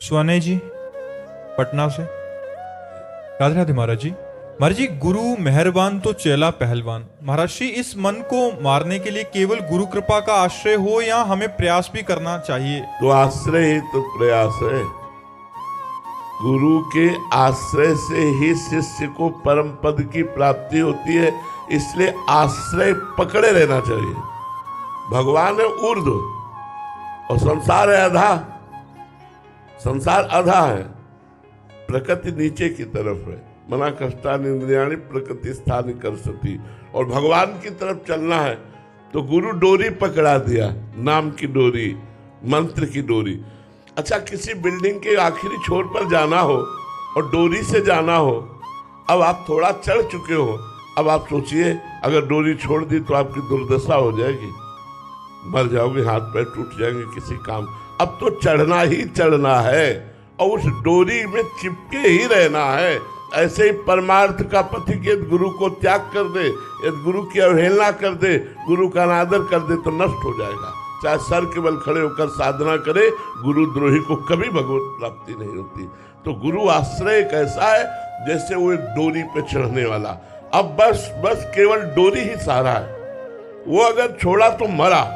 Svane जी पटना से। राधे राधे महाराज जी। महाराज जी, गुरु मेहरबान तो चेला पहलवान। महाराज जी, इस मन को मारने के लिए केवल गुरु कृपा का आश्रय हो या हमें प्रयास भी करना चाहिए? तो आश्रय ही तो प्रयास है। गुरु के आश्रय से ही शिष्य को परम पद की प्राप्ति होती है, इसलिए आश्रय पकड़े रहना चाहिए। भगवान है ऊर्ध्व और संसार है अधा। संसार अधा है, प्रकृति नीचे की तरफ है। मना कष्टानि इंद्रियाणि प्रकृति स्थानि कर्षति। और भगवान की तरफ चलना है तो गुरु डोरी पकड़ा दिया, नाम की डोरी, मंत्र की डोरी। अच्छा, किसी बिल्डिंग के आखिरी छोर पर जाना हो और डोरी से जाना हो, अब आप थोड़ा चढ़ चुके हो, अब आप सोचिए अगर डोरी छोड़ दी तो आपकी दुर्दशा हो जाएगी, मर जाओगे, हाथ पैर टूट जाएंगे किसी काम। अब तो चढ़ना ही चढ़ना है और उस डोरी में चिपके ही रहना है। ऐसे ही परमार्थ का पथिक यदि गुरु को त्याग कर दे, यदि गुरु की अवहेलना कर दे, गुरु का अनादर कर दे तो नष्ट हो जाएगा। चाहे सर के बल खड़े होकर साधना करे, गुरु द्रोही को कभी भगवत प्राप्ति नहीं होती। तो गुरु आश्रय एक ऐसा है जैसे वो एक डोरी पे चढ़ने वाला। अब बस केवल डोरी ही सहारा है, वो अगर छोड़ा तो मरा।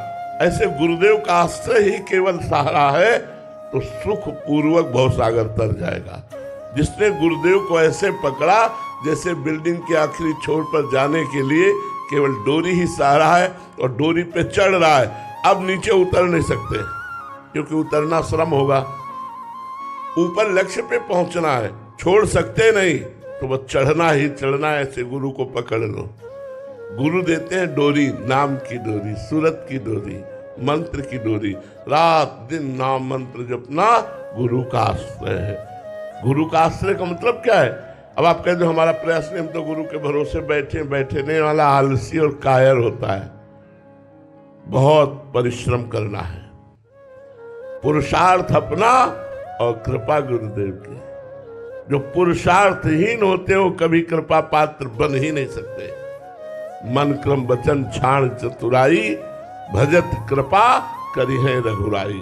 ऐसे गुरुदेव का आश्रय ही केवल सहारा है तो सुख पूर्वक भवसागर तर जाएगा। जिसने गुरुदेव को ऐसे पकड़ा जैसे बिल्डिंग के आखिरी छोर पर जाने के लिए केवल डोरी ही सहारा है और डोरी पे चढ़ रहा है, अब नीचे उतर नहीं सकते क्योंकि उतरना श्रम होगा। ऊपर लक्ष्य पे पहुंचना है, छोड़ सकते नहीं, तो बस चढ़ना ही चढ़ना है। ऐसे गुरु को पकड़ लो। गुरु देते हैं डोरी, नाम की डोरी, सूरत की डोरी, मंत्र की डोरी। रात दिन नाम मंत्र जपना गुरु का आश्रय है। गुरु का आश्रय का मतलब क्या है? अब आप कहते हो हमारा प्रयास नहीं, हम तो गुरु के भरोसे बैठने वाला आलसी और कायर होता है। बहुत परिश्रम करना है, पुरुषार्थ अपना और कृपा गुरुदेव की। जो पुरुषार्थहीन होते हो कभी कृपा पात्र बन ही नहीं सकते। मन क्रम वचन छाण चतुराई, भजत कृपा करी है रघुराई।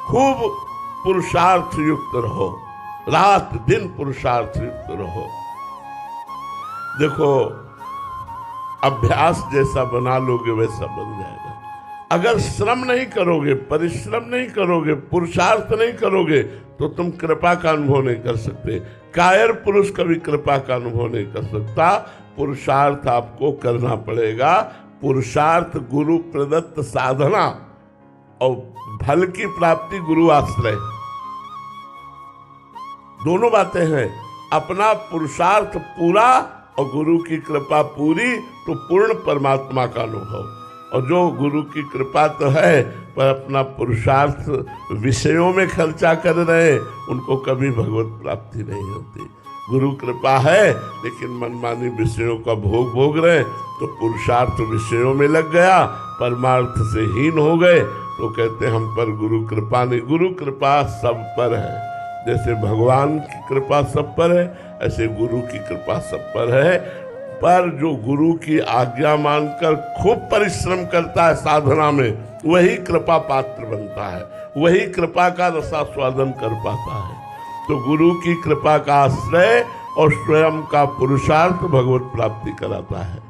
खूब पुरुषार्थ युक्त रहो, रात दिन पुरुषार्थ युक्त रहो। देखो, अभ्यास जैसा बना लोगे वैसा बन जाएगा। अगर श्रम नहीं करोगे, परिश्रम नहीं करोगे, पुरुषार्थ नहीं करोगे तो तुम कृपा का अनुभव नहीं कर सकते। कायर पुरुष कभी कृपा का अनुभव नहीं कर सकता। पुरुषार्थ आपको करना पड़ेगा। पुरुषार्थ गुरु प्रदत्त साधना और फल की प्राप्ति गुरु आश्रय, दोनों बातें हैं। अपना पुरुषार्थ पूरा और गुरु की कृपा पूरी तो पूर्ण परमात्मा का अनुभव। और जो गुरु की कृपा तो है पर अपना पुरुषार्थ विषयों में खर्चा कर रहे हैं, उनको कभी भगवत प्राप्ति नहीं होती। गुरु कृपा है लेकिन मनमानी विषयों का भोग रहे तो पुरुषार्थ विषयों में लग गया, परमार्थ से हीन हो गए। तो कहते हम पर गुरु कृपा नहीं। गुरु कृपा सब पर है। जैसे भगवान की कृपा सब पर है, ऐसे गुरु की कृपा सब पर है। पर जो गुरु की आज्ञा मानकर खूब परिश्रम करता है साधना में, वही कृपा पात्र बनता है, वही कृपा का रसास्वादन कर पाता है। तो गुरु की कृपा का आश्रय और स्वयं का पुरुषार्थ भगवत प्राप्ति कराता है।